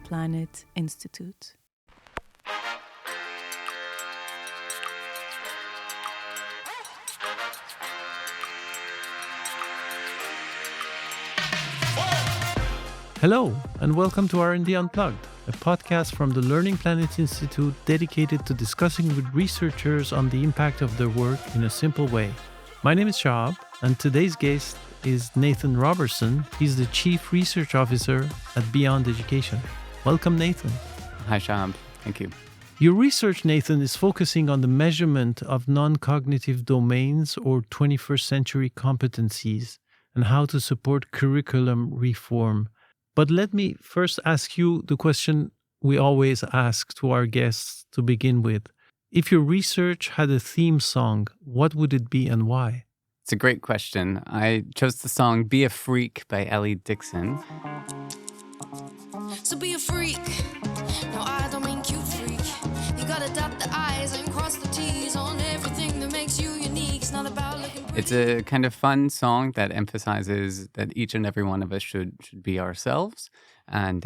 Planet Institute. Hello, and welcome to R&D Unplugged, a podcast from the Learning Planet Institute dedicated to discussing with researchers on the impact of their work in a simple way. My name is Shahab, and today's guest is Nathan Roberson. He's the Chief Research Officer at Beyond Education. Welcome, Nathan. Hi, Shahab. Thank you. Your research, Nathan, is focusing on the measurement of non-cognitive domains or 21st century competencies and how to support curriculum reform. But let me first ask you the question we always ask to our guests to begin with. If your research had a theme song, what would it be and why? It's a great question. I chose the song Be a Freak by Ellie Dixon. So be a freak. No, I don't mean cute freak. You gotta dot the I's and cross the T's on everything that makes you unique. It's not about looking pretty. It's a kind of fun song that emphasizes that each and every one of us should be ourselves. And,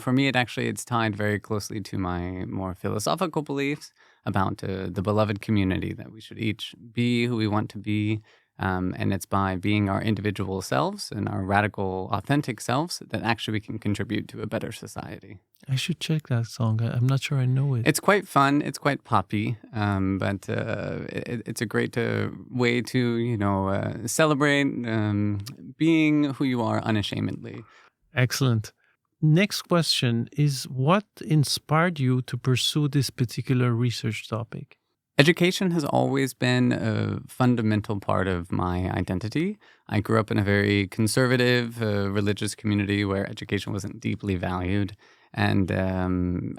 for me, it's tied very closely to my more philosophical beliefs about the beloved community, that we should each be who we want to be. And it's by being our individual selves and our radical, authentic selves that actually we can contribute to a better society. I should check that song. I'm not sure I know it. It's quite fun. It's quite poppy, but it's a great way to, celebrate being who you are unashamedly. Excellent. Next question is, what inspired you to pursue this particular research topic? Education has always been a fundamental part of my identity. I grew up in a very conservative, religious community where education wasn't deeply valued. And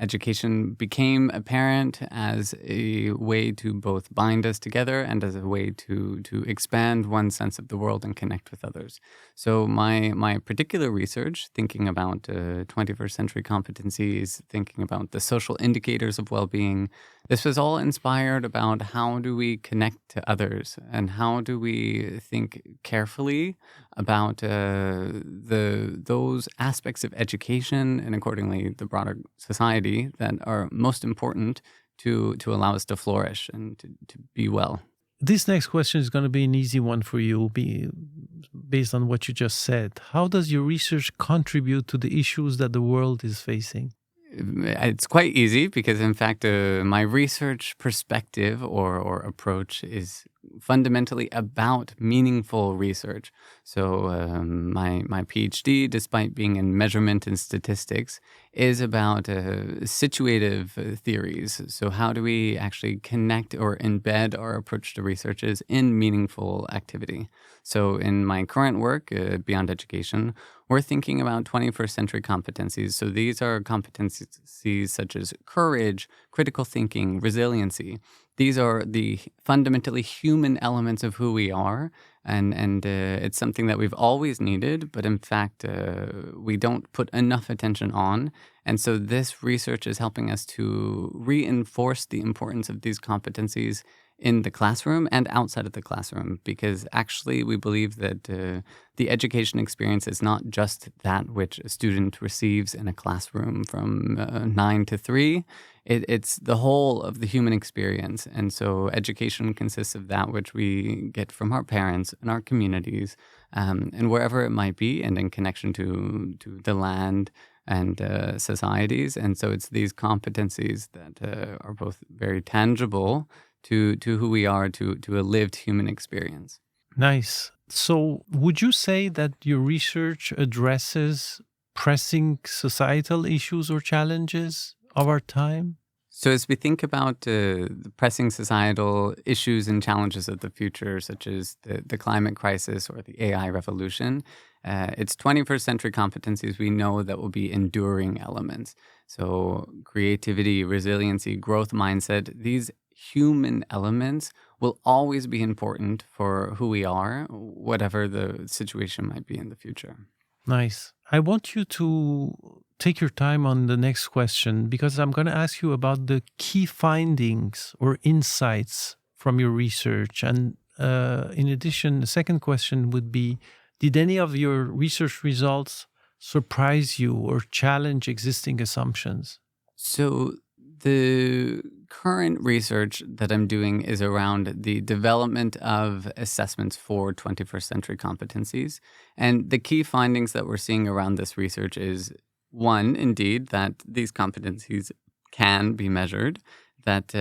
education became apparent as a way to both bind us together and as a way to expand one's sense of the world and connect with others. So my particular research, thinking about 21st century competencies, thinking about the social indicators of well-being, this was all inspired about how do we connect to others and how do we think carefully about those aspects of education and accordingly the broader society that are most important to allow us to flourish and to be well. This next question is going to be an easy one for you, based on what you just said. How does your research contribute to the issues that the world is facing? It's quite easy because, in fact, my research perspective or approach is fundamentally about meaningful research. So my PhD, despite being in measurement and statistics, is about situative theories. So how do we actually connect or embed our approach to researches in meaningful activity? So in my current work, Beyond Education, we're thinking about 21st century competencies. So these are competencies such as courage, critical thinking, resiliency. These are the fundamentally human elements of who we are. And it's something that we've always needed, but in fact, we don't put enough attention on. And so this research is helping us to reinforce the importance of these competencies in the classroom and outside of the classroom, because actually we believe that the education experience is not just that which a student receives in a classroom from 9 to 3. It's the whole of the human experience. And so education consists of that which we get from our parents and our communities and wherever it might be, and in connection to the land and societies. And so it's these competencies that are both very tangible to who we are, to a lived human experience. Nice. So would you say that your research addresses pressing societal issues or challenges of our time? So as we think about the pressing societal issues and challenges of the future, such as the climate crisis or the AI revolution, it's 21st century competencies we know that will be enduring elements. So creativity, resiliency, growth mindset, these human elements will always be important for who we are, whatever the situation might be in the future. Nice. I want you to take your time on the next question, because I'm going to ask you about the key findings or insights from your research. And in addition, the second question would be, did any of your research results surprise you or challenge existing assumptions? So the current research that I'm doing is around the development of assessments for 21st century competencies. And the key findings that we're seeing around this research is, one, indeed, that these competencies can be measured, that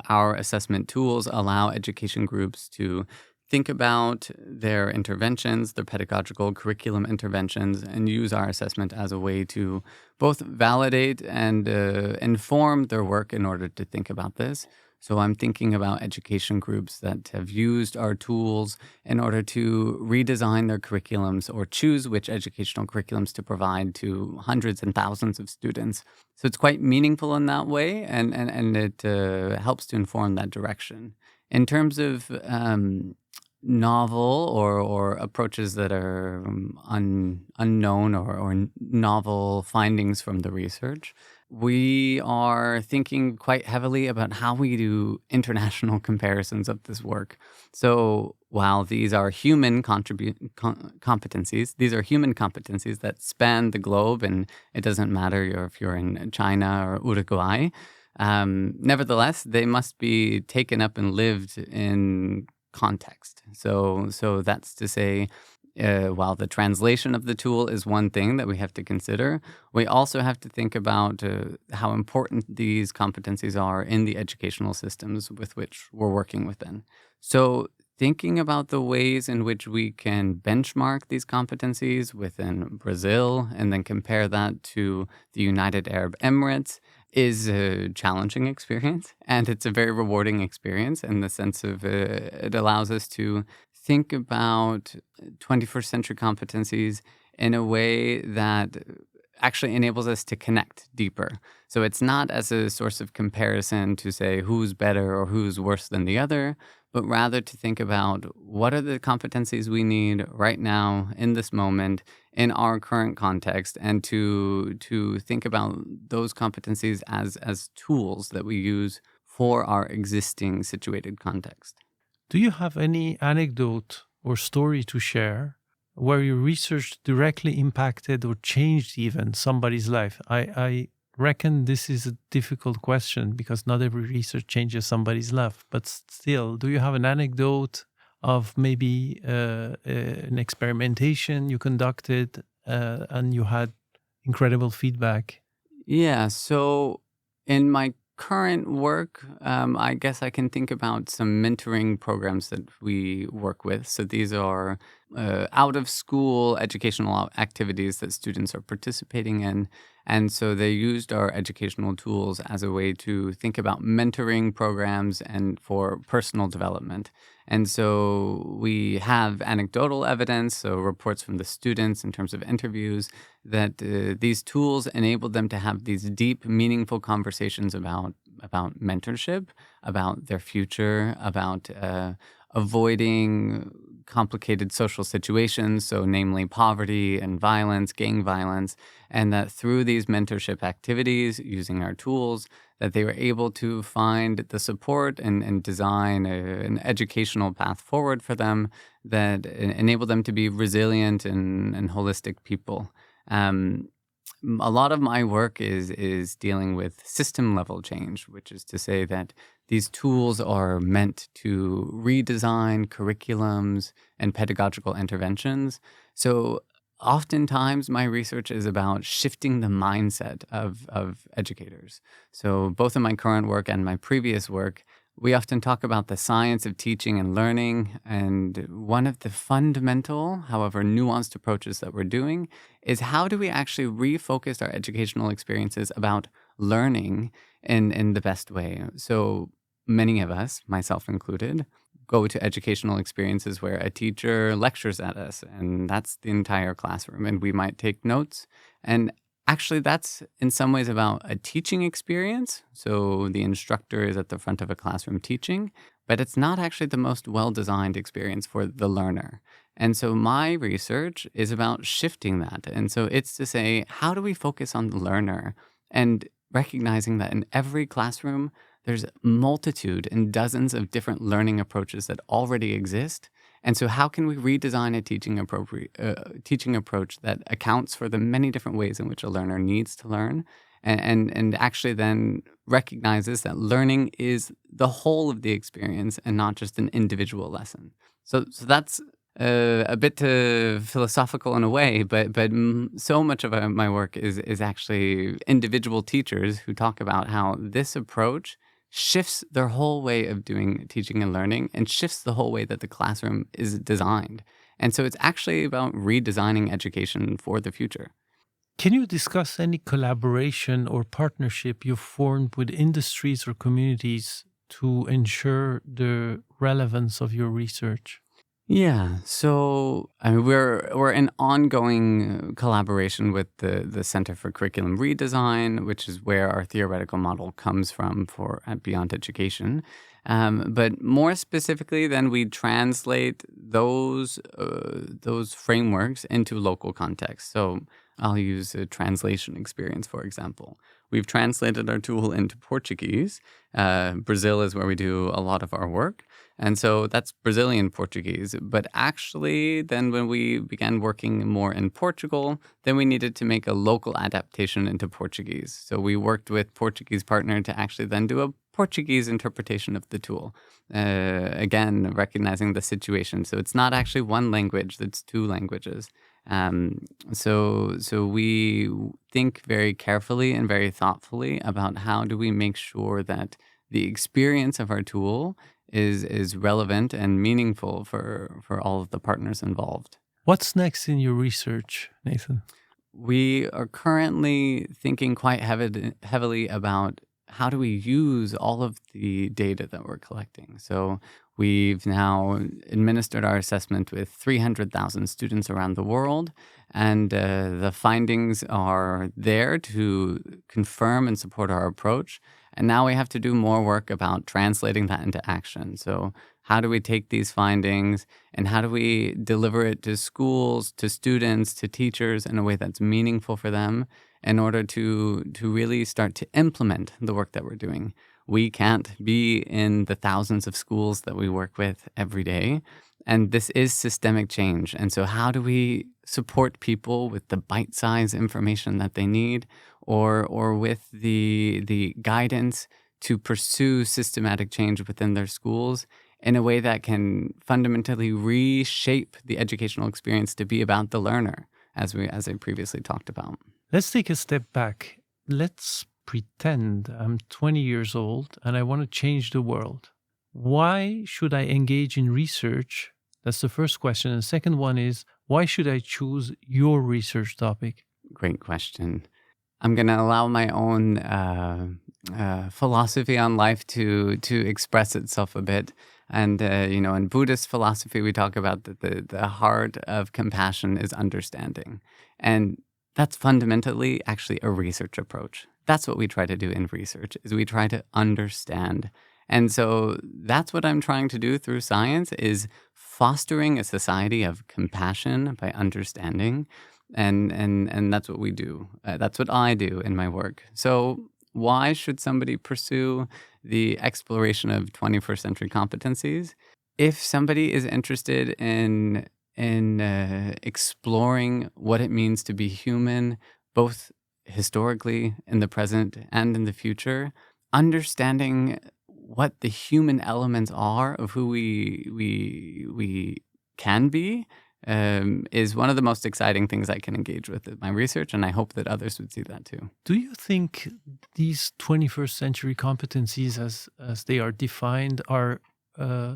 our assessment tools allow education groups to think about their interventions, their pedagogical curriculum interventions, and use our assessment as a way to both validate and inform their work in order to think about this. So I'm thinking about education groups that have used our tools in order to redesign their curriculums or choose which educational curriculums to provide to hundreds and thousands of students. So it's quite meaningful in that way, and it helps to inform that direction. In terms of novel or approaches that are unknown or novel findings from the research, we are thinking quite heavily about how we do international comparisons of this work. So while these are human competencies, these are human competencies that span the globe, and it doesn't matter if you're in China or Uruguay. Nevertheless, they must be taken up and lived in context. So that's to say, while the translation of the tool is one thing that we have to consider, we also have to think about how important these competencies are in the educational systems with which we're working within. So thinking about the ways in which we can benchmark these competencies within Brazil and then compare that to the United Arab Emirates is a challenging experience, and it's a very rewarding experience in the sense of it allows us to think about 21st century competencies in a way that actually enables us to connect deeper. So it's not as a source of comparison to say who's better or who's worse than the other, but rather to think about what are the competencies we need right now in this moment in our current context, and to think about those competencies as tools that we use for our existing situated context. Do you have any anecdote or story to share where your research directly impacted or changed even somebody's life? I reckon this is a difficult question because not every research changes somebody's life. But still, do you have an anecdote of maybe an experimentation you conducted and you had incredible feedback? Yeah, so in my current work, I guess I can think about some mentoring programs that we work with. So these are out-of-school educational activities that students are participating in. And so they used our educational tools as a way to think about mentoring programs and for personal development. And so we have anecdotal evidence, so reports from the students in terms of interviews, that these tools enabled them to have these deep, meaningful conversations about mentorship, about their future, about avoiding complicated social situations, so namely poverty and violence, gang violence, and that through these mentorship activities, using our tools, that they were able to find the support and design an educational path forward for them that enabled them to be resilient and holistic people. A lot of my work is dealing with system level change, which is to say that these tools are meant to redesign curriculums and pedagogical interventions. So oftentimes my research is about shifting the mindset of educators. So both in my current work and my previous work, we often talk about the science of teaching and learning, and one of the fundamental, however nuanced approaches that we're doing is how do we actually refocus our educational experiences about learning in the best way. So many of us, myself included, go to educational experiences where a teacher lectures at us, and that's the entire classroom, and we might take notes. And actually, that's in some ways about a teaching experience. So the instructor is at the front of a classroom teaching, but it's not actually the most well-designed experience for the learner. And so my research is about shifting that. And so it's to say, how do we focus on the learner and recognizing that in every classroom, there's multitude and dozens of different learning approaches that already exist. And so how can we redesign a teaching approach that accounts for the many different ways in which a learner needs to learn and actually then recognizes that learning is the whole of the experience and not just an individual lesson. So that's a bit philosophical in a way, but so much of my work is actually individual teachers who talk about how this approach shifts their whole way of doing teaching and learning and shifts the whole way that the classroom is designed. And so it's actually about redesigning education for the future. Can you discuss any collaboration or partnership you've formed with industries or communities to ensure the relevance of your research? Yeah, so I mean, we're in ongoing collaboration with the Center for Curriculum Redesign, which is where our theoretical model comes from for Beyond Education. But more specifically, then we translate those frameworks into local context. So I'll use a translation experience, for example. We've translated our tool into Portuguese. Brazil is where we do a lot of our work. And so that's Brazilian Portuguese. But actually, then when we began working more in Portugal, then we needed to make a local adaptation into Portuguese. So we worked with Portuguese partner to actually then do a Portuguese interpretation of the tool. Again, recognizing the situation. So it's not actually one language, it's two languages. So we think very carefully and very thoughtfully about how do we make sure that the experience of our tool is relevant and meaningful for all of the partners involved. What's next in your research, Nathan? We are currently thinking quite heavily about how do we use all of the data that we're collecting. So we've now administered our assessment with 300,000 students around the world, and the findings are there to confirm and support our approach. And now we have to do more work about translating that into action. So how do we take these findings and how do we deliver it to schools, to students, to teachers in a way that's meaningful for them in order to really start to implement the work that we're doing? We can't be in the thousands of schools that we work with every day. And this is systemic change. And so how do we support people with the bite-sized information that they need or with the guidance to pursue systematic change within their schools in a way that can fundamentally reshape the educational experience to be about the learner, as I previously talked about. Let's take a step back. Let's pretend I'm 20 years old and I want to change the world. Why should I engage in research? That's the first question. And the second one is, why should I choose your research topic? Great question. I'm going to allow my own philosophy on life to express itself a bit. And, in Buddhist philosophy, we talk about that the heart of compassion is understanding. And that's fundamentally actually a research approach. That's what we try to do in research, is we try to understand. And so that's what I'm trying to do through science, is fostering a society of compassion by understanding. And that's what we do. That's what I do in my work. So why should somebody pursue the exploration of 21st century competencies? If somebody is interested in exploring what it means to be human, both historically, in the present, and in the future, understanding what the human elements are of who we can be, is one of the most exciting things I can engage with in my research, and I hope that others would see that too. Do you think these 21st century competencies, as they are defined, are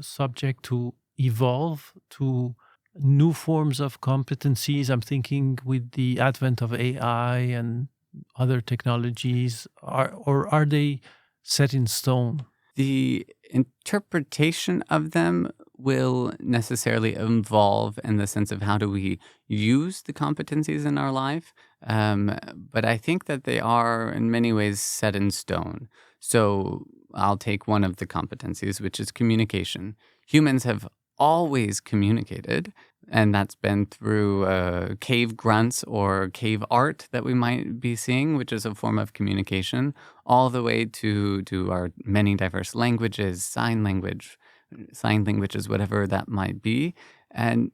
subject to evolve to new forms of competencies? I'm thinking with the advent of AI and other technologies, or are they set in stone? The interpretation of them will necessarily evolve in the sense of how do we use the competencies in our life. But I think that they are in many ways set in stone. So I'll take one of the competencies, which is communication. Humans have always communicated, and that's been through cave grunts or cave art that we might be seeing, which is a form of communication, all the way to our many diverse languages, sign language, sign languages, whatever that might be. And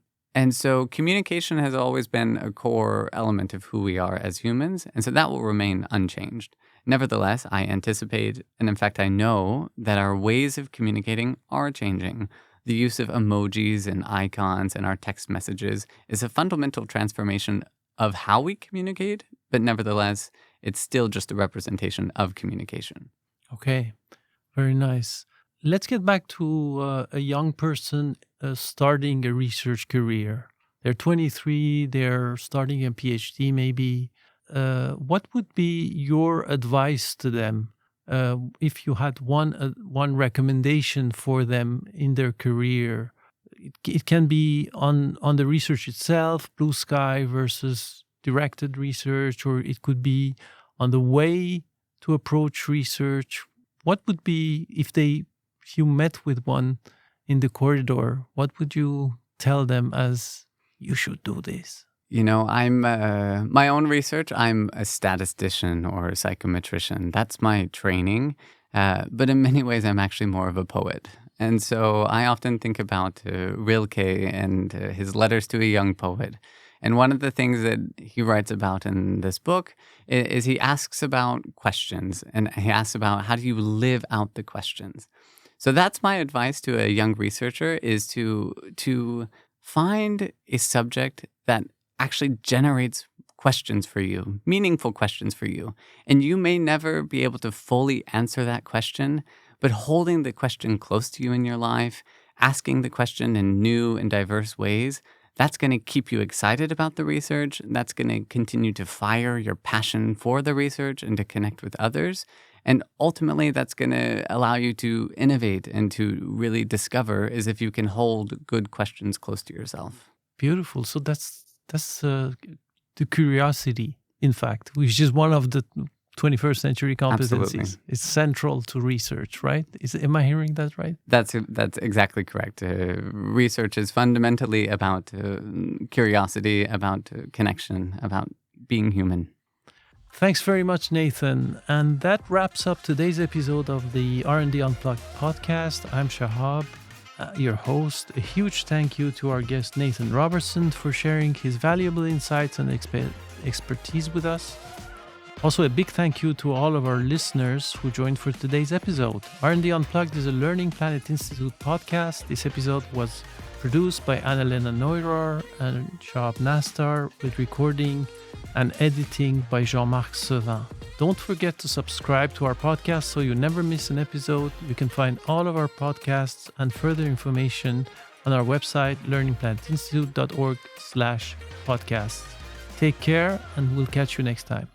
so communication has always been a core element of who we are as humans, and so that will remain unchanged. Nevertheless, I anticipate, and in fact I know, that our ways of communicating are changing. The use of emojis and icons in our text messages is a fundamental transformation of how we communicate, but nevertheless, it's still just a representation of communication. Okay, very nice. Let's get back to a young person starting a research career. They're 23, they're starting a PhD maybe. What would be your advice to them if you had one recommendation for them in their career? It can be on the research itself, blue sky versus directed research, or it could be on the way to approach research. What would be, if you met with one in the corridor, what would you tell them as you should do this? You know, I'm my own research. I'm a statistician or a psychometrician. That's my training. But in many ways, I'm actually more of a poet. And so I often think about Rilke and his letters to a young poet. And one of the things that he writes about in this book is he asks about questions. And he asks about how do you live out the questions. So that's my advice to a young researcher, is to find a subject that actually generates questions for you, meaningful questions for you. And you may never be able to fully answer that question, but holding the question close to you in your life, asking the question in new and diverse ways, that's going to keep you excited about the research. That's going to continue to fire your passion for the research and to connect with others. And ultimately, that's going to allow you to innovate and to really discover, as if you can hold good questions close to yourself. Beautiful. So that's the curiosity, in fact, which is one of the 21st century competencies. Absolutely. It's central to research, right? Am I hearing that right? That's exactly correct. Research is fundamentally about curiosity, about connection, about being human. Thanks very much, Nathan. And that wraps up today's episode of the R&D Unplugged podcast. I'm Shahab, your host. A huge thank you to our guest, Nathan Roberson, for sharing his valuable insights and expertise with us. Also, a big thank you to all of our listeners who joined for today's episode. R&D Unplugged is a Learning Planet Institute podcast. This episode was produced by Annalena Neurer and Shahab Nastar, with recording and editing by Jean-Marc Sevin. Don't forget to subscribe to our podcast so you never miss an episode. You can find all of our podcasts and further information on our website, learningplanetinstitute.org/podcasts. Take care, and we'll catch you next time.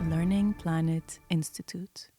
Learning Planet Institute.